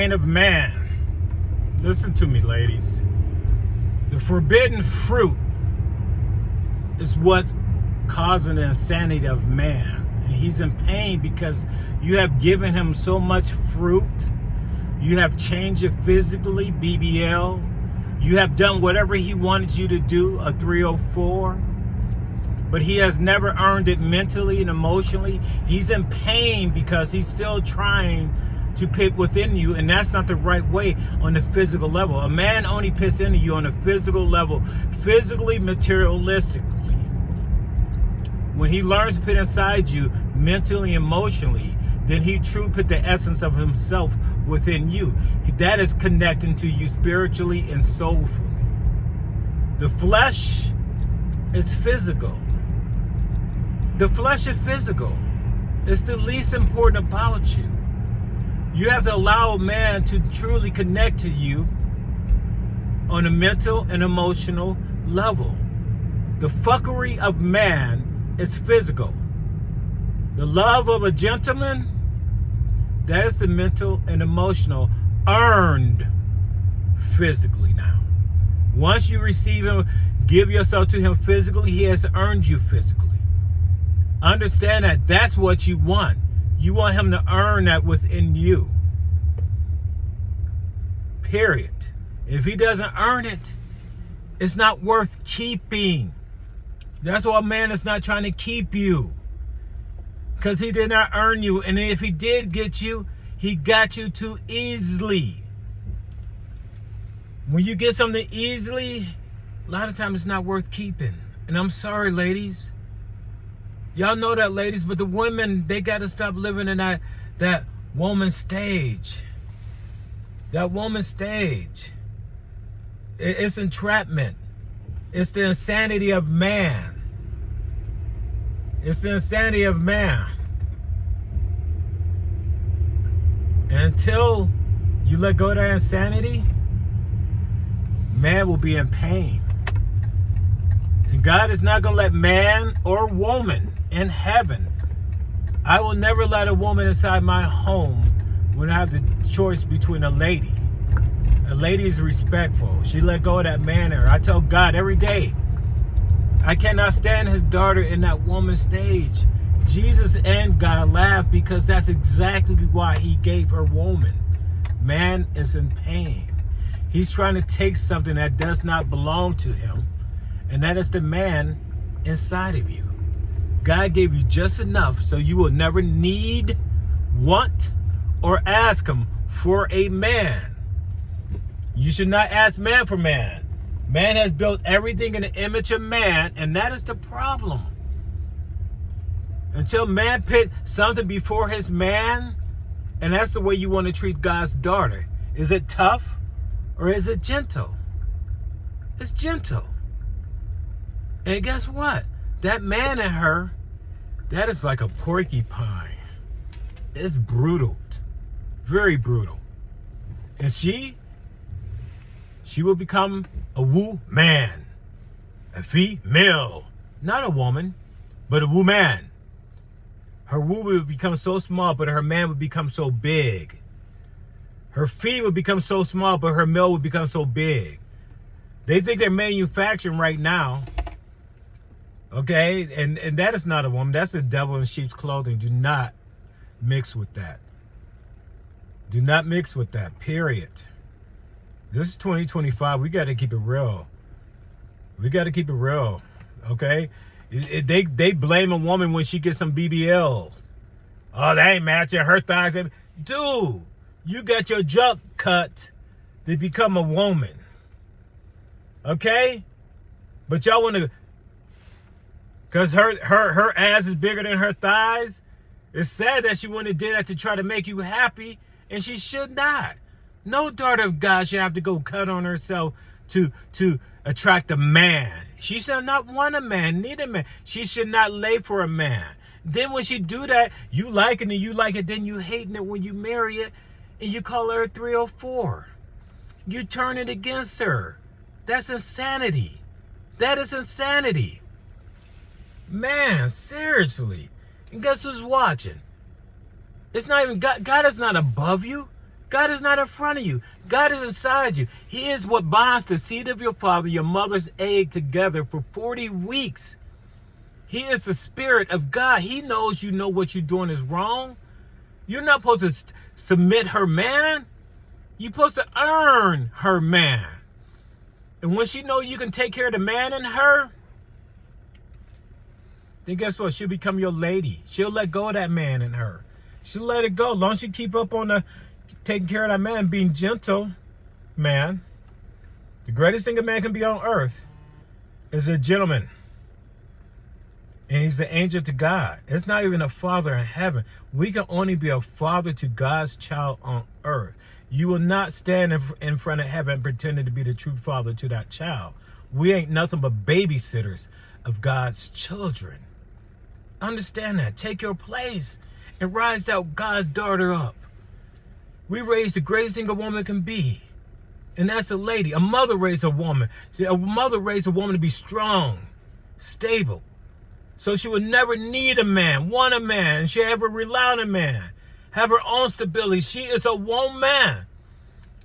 electrifying of man. Listen to me, ladies. The forbidden fruit is what's causing the insanity of man. And he's in pain because you have given him so much fruit. You have changed it physically, BBL. You have done whatever he wanted you to do, a 304. But he has never earned it mentally and emotionally. He's in pain because he's still trying to pit within you, and that's not the right way on the physical level. A man only pits into you on a physical level, physically, materialistically. When he learns to pit inside you, mentally, emotionally, then he truly put the essence of himself within you. That is connecting to you spiritually and soulfully. The flesh is physical. The flesh is physical. It's the least important about you. You have to allow a man to truly connect to you on a mental and emotional level. The fuckery of man is physical. The love of a gentleman, that is the mental and emotional, earned physically now. Once you receive him, give yourself to him physically, he has earned you physically. Understand that that's what you want. You want him to earn that within you. Period. If he doesn't earn it, it's not worth keeping. That's why a man is not trying to keep you. Because he did not earn you. And if he did get you, he got you too easily. When you get something easily, a lot of times it's not worth keeping. And I'm sorry, ladies. Y'all know that, ladies, but the women, they got to stop living in that woman stage. That woman stage. It's entrapment. It's the insanity of man. It's the insanity of man. And until you let go of that insanity, man will be in pain. And God is not going to let man or woman in heaven. I will never let a woman inside my home when I have the choice between a lady. A lady is respectful. She let go of that manner. I tell God every day, I cannot stand his daughter in that woman stage. Jesus and God laugh because that's exactly why he gave her woman. Man is in pain. He's trying to take something that does not belong to him, and that is the man inside of you. God gave you just enough so you will never need, want, or ask him for a man. You should not ask man for man. Man has built everything in the image of man, and that is the problem. Until man put something before his man, and that's the way you want to treat God's daughter. Is it tough or is it gentle? It's gentle. And guess what? That man in her, that is like a porcupine. It's brutal. Very brutal. And she will become a woo man. A female. Not a woman, but a woman. Her woo will become so small, but her man would become so big. Her fee would become so small, but her male would become so big. They think they're manufacturing right now. Okay? And that is not a woman. That's the devil in sheep's clothing. Do not mix with that. Do not mix with that. Period. This is 2025. We got to keep it real. We got to keep it real. Okay? They blame a woman when she gets some BBLs. Oh, they ain't matching her thighs. Dude, you got your junk cut to become a woman. Okay? But y'all want to, because her ass is bigger than her thighs. It's sad that she wouldn't have did that to try to make you happy, and she should not. No daughter of God should have to go cut on herself to attract a man. She should not want a man, need a man. She should not lay for a man. Then when she do that, you like it and you like it, then you hating it when you marry it, and you call her a 304. You turn it against her. That's insanity. That is insanity. Man, seriously. And guess who's watching? It's not even God. God is not above you. God is not in front of you. God is inside you. He is what binds the seed of your father, your mother's egg together for 40 weeks. He is the Spirit of God. He knows you know what you're doing is wrong. You're not supposed to submit her man. You're supposed to earn her man. And when she knows you can take care of the man in her, then guess what? She'll become your lady. She'll let go of that man in her. She'll let it go. As long as you keep up on the taking care of that man, being gentle, man. The greatest thing a man can be on earth is a gentleman. And he's the angel to God. It's not even a father in heaven. We can only be a father to God's child on earth. You will not stand in front of heaven pretending to be the true father to that child. We ain't nothing but babysitters of God's children. Understand that. Take your place and rise out God's daughter up. We raise the greatest thing a woman can be. And that's a lady. A mother raised a woman. See, a mother raised a woman to be strong, stable. So she would never need a man, want a man. She'll ever rely on a man. Have her own stability. She is a woman.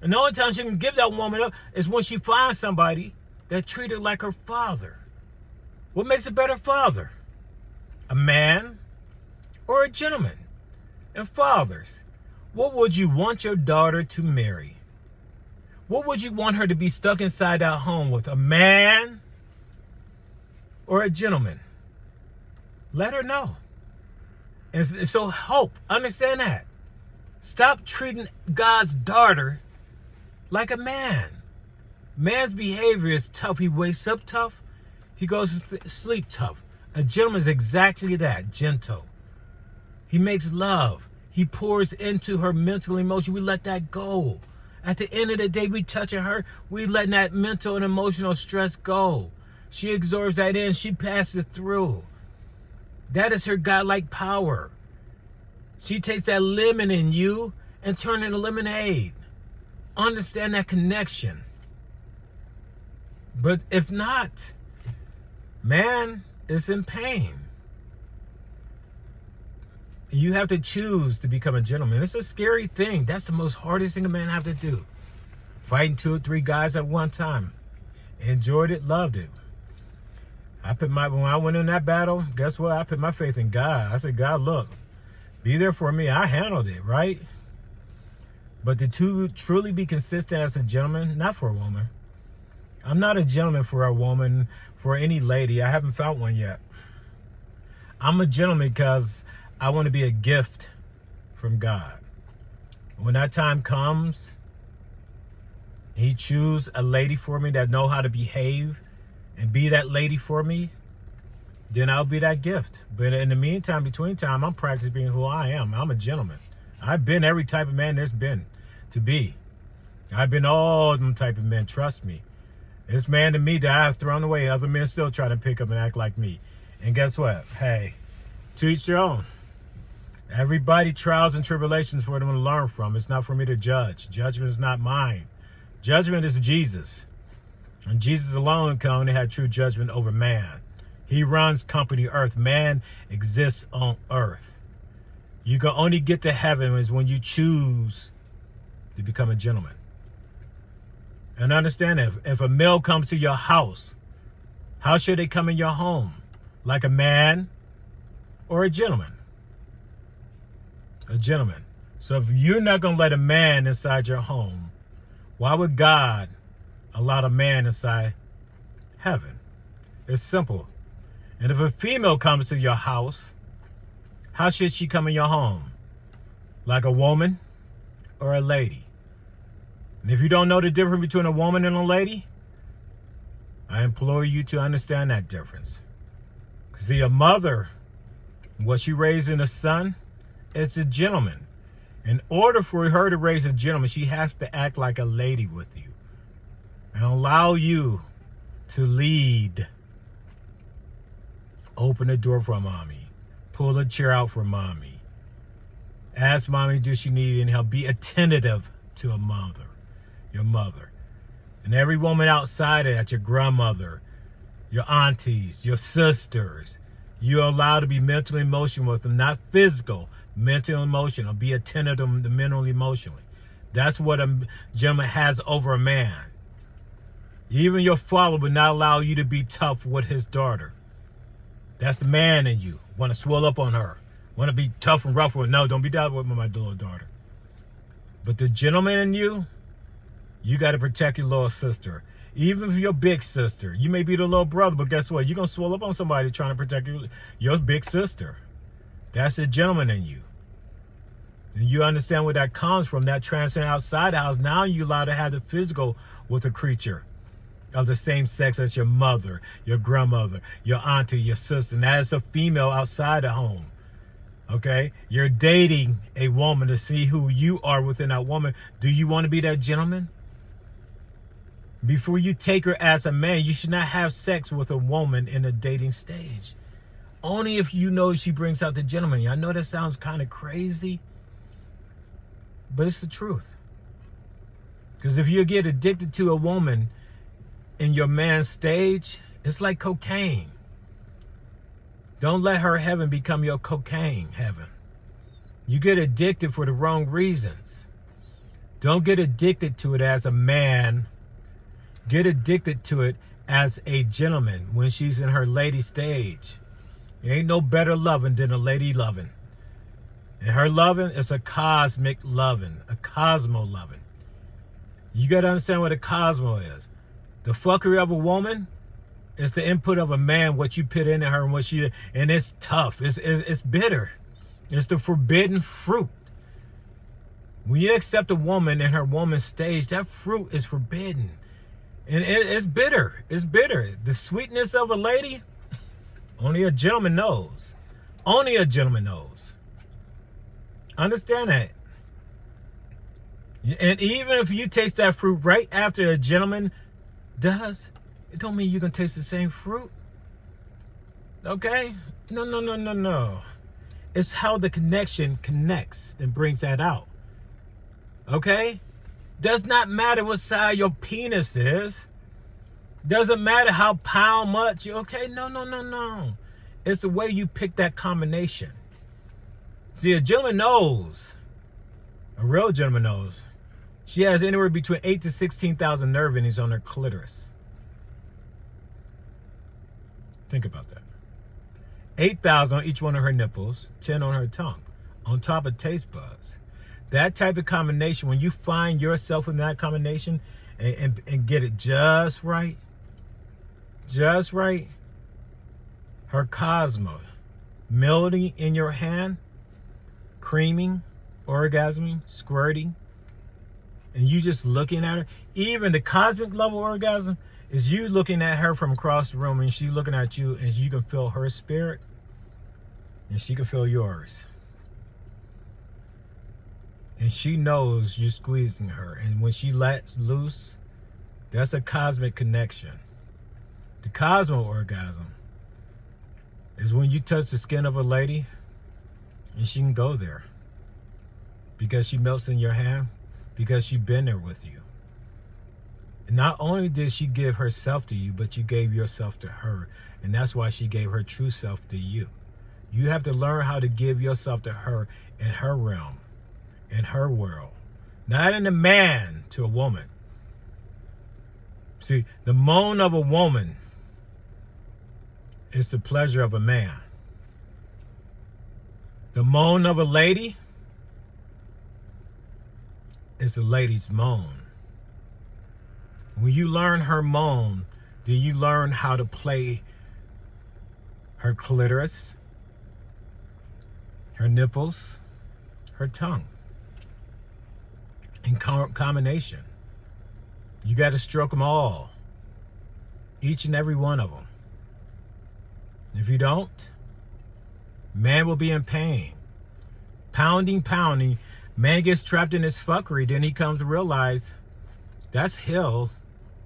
And the only time she can give that woman up is when she finds somebody that treats her like her father. What makes a better father? A man or a gentleman? And fathers, what would you want your daughter to marry? What would you want her to be stuck inside that home with? A man or a gentleman? Let her know. And so hope, understand that. Stop treating God's daughter like a man. Man's behavior is tough. He wakes up tough. He goes to sleep tough. A gentleman is exactly that, gentle. He makes love. He pours into her mental emotion. We let that go. At the end of the day, we touching her. We letting that mental and emotional stress go. She absorbs that in. She passes it through. That is her godlike power. She takes that lemon in you and turns it into lemonade. Understand that connection. But if not, man is in pain. You have to choose to become a gentleman. It's a scary thing. That's the most hardest thing a man have to do. Fighting 2 or 3 guys at one time. Enjoyed it, loved it. When I went in that battle, guess what? I put my faith in God. I said, God, look, be there for me. I handled it, right? But to truly be consistent as a gentleman, not for a woman. I'm not a gentleman for a woman, for any lady. I haven't found one yet. I'm a gentleman because I want to be a gift from God. When that time comes, He choose a lady for me that know how to behave and be that lady for me, then I'll be that gift. But in the meantime, between time, I'm practicing being who I am. I'm a gentleman. I've been every type of man there's been to be. I've been all them type of men, trust me. This man to me that I've thrown away, other men still try to pick up and act like me. And guess what? Hey, to each their own. Everybody trials and tribulations for them to learn from. It's not for me to judge. Judgment is not mine. Judgment is Jesus. And Jesus alone can only have true judgment over man. He runs company earth. Man exists on earth. You can only get to heaven is when you choose to become a gentleman. And understand that if a male comes to your house, how should they come in your home? Like a man or a gentleman? A gentleman. So if you're not going to let a man inside your home, why would God allow a man inside heaven? It's simple. And if a female comes to your house, how should she come in your home? Like a woman or a lady? And if you don't know the difference between a woman and a lady, I implore you to understand that difference. See, a mother, what she raising a son, it's a gentleman. In order for her to raise a gentleman, she has to act like a lady with you and allow you to lead. Open the door for mommy. Pull a chair out for mommy. Ask mommy, does she need any help? Be attentive to a mother, your mother. And every woman outside of that, your grandmother, your aunties, your sisters, you're allowed to be mentally emotional with them, not physical, mental and emotional. Be attentive to them mentally, emotionally. That's what a gentleman has over a man. Even your father would not allow you to be tough with his daughter. That's the man in you. Want to swell up on her. Want to be tough and rough with her. No, don't be that with my little daughter. But the gentleman in you, you got to protect your little sister. Even if your big sister. You may be the little brother, but guess what? You're going to swell up on somebody trying to protect your big sister. That's the gentleman in you. And you understand where that comes from. That transcends outside the house. Now you're allowed to have the physical with a creature of the same sex as your mother, your grandmother, your auntie, your sister. And that is a female outside the home. Okay? You're dating a woman to see who you are within that woman. Do you want to be that gentleman? Before you take her as a man, you should not have sex with a woman in the dating stage. Only if you know she brings out the gentleman. I know that sounds kind of crazy, but it's the truth. Because if you get addicted to a woman in your man's stage, it's like cocaine. Don't let her heaven become your cocaine heaven. You get addicted for the wrong reasons. Don't get addicted to it as a man. Get addicted to it as a gentleman when she's in her lady stage. There ain't no better loving than a lady loving. And her loving is a cosmic loving, a cosmo loving. You got to understand what a cosmo is. The fuckery of a woman is the input of a man, what you put into her and what she, and it's tough. It's bitter. It's the forbidden fruit. When you accept a woman in her woman stage, that fruit is forbidden. And it's bitter. It's bitter. The sweetness of a lady, only a gentleman knows. Only a gentleman knows. Understand that. And even if you taste that fruit right after a gentleman does, it don't mean you're going to taste the same fruit. Okay? No. It's how the connection connects and brings that out. Okay? Does not matter what size your penis is. Doesn't matter how much. Okay? No. It's the way you pick that combination. See, a gentleman knows. A real gentleman knows. She has anywhere between 8,000 to 16,000 nerve endings on her clitoris. Think about that. 8,000 on each one of her nipples, 10 on her tongue, on top of taste buds. That type of combination, when you find yourself in that combination and get it just right, her cosmo, melody in your hand, creaming, orgasming, squirting, and you just looking at her. Even the cosmic level orgasm is you looking at her from across the room and she looking at you, and you can feel her spirit and she can feel yours. And she knows you're squeezing her. And when she lets loose, that's a cosmic connection. The cosmo orgasm is when you touch the skin of a lady and she can go there. Because she melts in your hand. Because she's been there with you. And not only did she give herself to you, but you gave yourself to her. And that's why she gave her true self to you. You have to learn how to give yourself to her in her realm, in her world. Not in a man to a woman. See, the moan of a woman is the pleasure of a man. The moan of a lady is a lady's moan. When you learn her moan, then you learn how to play her clitoris, her nipples, her tongue. In combination. You got to stroke them all. Each and every one of them. If you don't, man will be in pain. Pounding. Man gets trapped in his fuckery. Then he comes to realize that's hell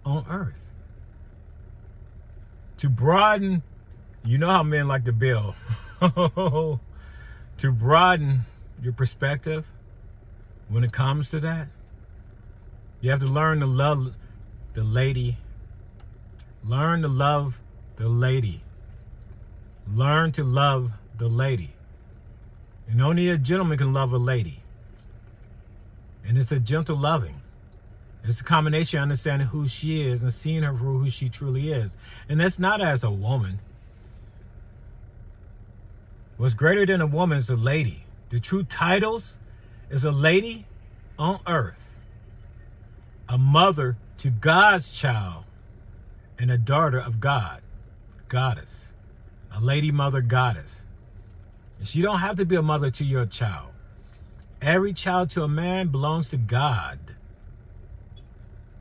on earth. To broaden, you know how men like to build. To broaden your perspective when it comes to that, you have to learn to love the lady. Learn to love the lady. Learn to love the lady. And only a gentleman can love a lady. And it's a gentle loving. It's a combination of understanding who she is and seeing her for who she truly is. And that's not as a woman. What's greater than a woman is a lady. The true titles is a lady on earth, a mother to God's child, and a daughter of God, goddess, a lady mother goddess. And she don't have to be a mother to your child. Every child to a man belongs to God.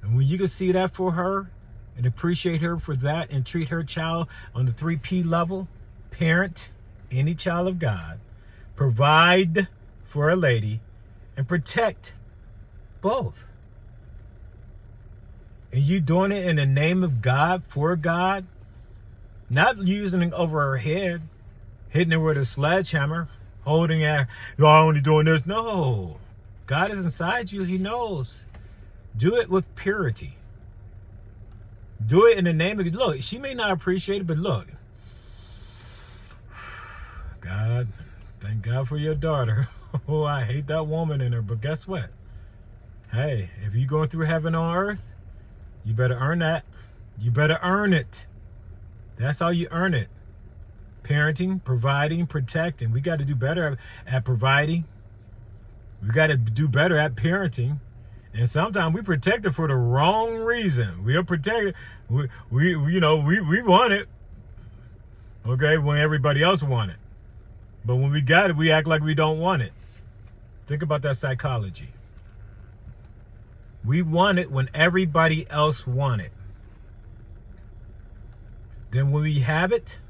And when you can see that for her and appreciate her for that and treat her child on the 3P level, parent any child of God, provide for a lady, and protect both. And you doing it in the name of God, for God, not using it over her head, hitting her with a sledgehammer, holding her, you're only doing this. No, God is inside you. He knows. Do it with purity. Do it in the name of, look, she may not appreciate it, but look, God, thank God for your daughter. Oh, I hate that woman in her, but guess what? Hey, if you're going through heaven on earth, you better earn that. You better earn it. That's how you earn it. Parenting, providing, protecting. We got to do better at providing. We got to do better at parenting. And sometimes we protect it for the wrong reason. We are protected. We want it. Okay, when everybody else want it. But when we got it, we act like we don't want it. Think about that psychology. We want it when everybody else want it. Then when we have it,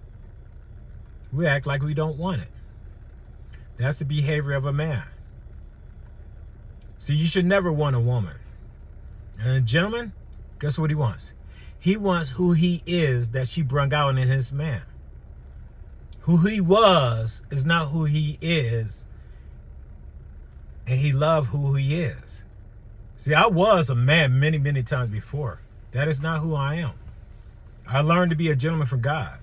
we act like we don't want it. That's the behavior of a man. So you should never want a woman. And a gentleman, guess what he wants? He wants who he is that she brung out in his man. Who he was is not who he is. And he loved who he is. See, I was a man many, many times before. That is not who I am. I learned to be a gentleman from God.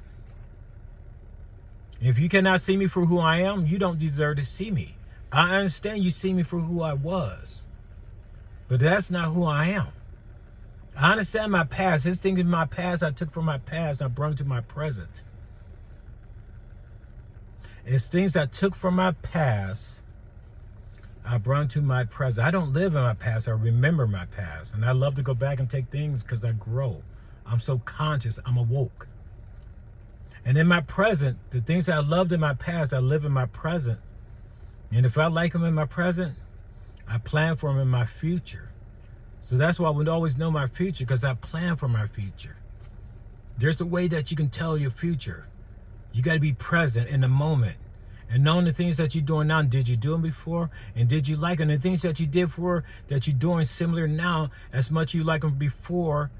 If you cannot see me for who I am, you don't deserve to see me. I understand you see me for who I was. But that's not who I am. I understand my past. His things in my past I took from my past, I brought to my present. It's things I took from my past, I brought to my present. I don't live in my past. I remember my past. And I love to go back and take things because I grow. I'm so conscious. I'm awoke. And in my present, the things I loved in my past, I live in my present. And if I like them in my present, I plan for them in my future. So that's why I would always know my future, because I plan for my future. There's a way that you can tell your future. You got to be present in the moment. And knowing the things that you're doing now, did you do them before? And did you like them? And the things that you did for, that you're doing similar now, as much you like them before,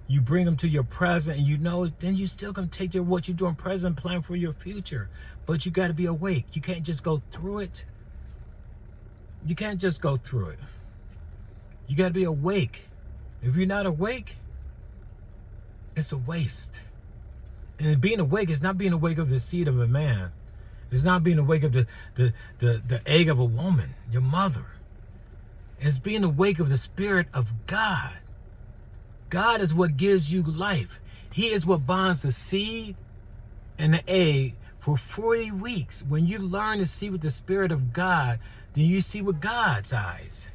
you bring them to your present, and you know, then you still can take what you're doing present, plan for your future. But you got to be awake. You can't just go through it. You can't just go through it. You got to be awake. If you're not awake, it's a waste. And being awake is not being awake of the seed of a man. It's not being awake of the egg of a woman, your mother. It's being awake of the Spirit of God. God is what gives you life. He is what bonds the seed and the egg for 40 weeks. When you learn to see with the Spirit of God, then you see with God's eyes.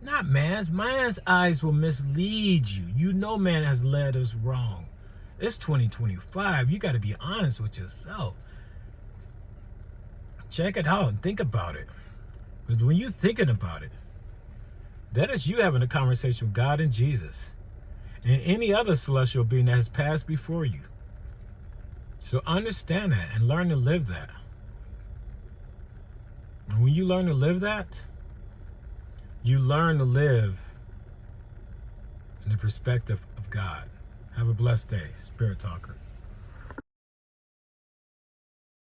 Not man's. Man's eyes will mislead you. You know man has led us wrong. It's 2025. You got to be honest with yourself. Check it out and think about it. Because when you're thinking about it, that is you having a conversation with God and Jesus and any other celestial being that has passed before you. So understand that and learn to live that. And when you learn to live that, you learn to live in the perspective of God. Have a blessed day, Spirit Talker.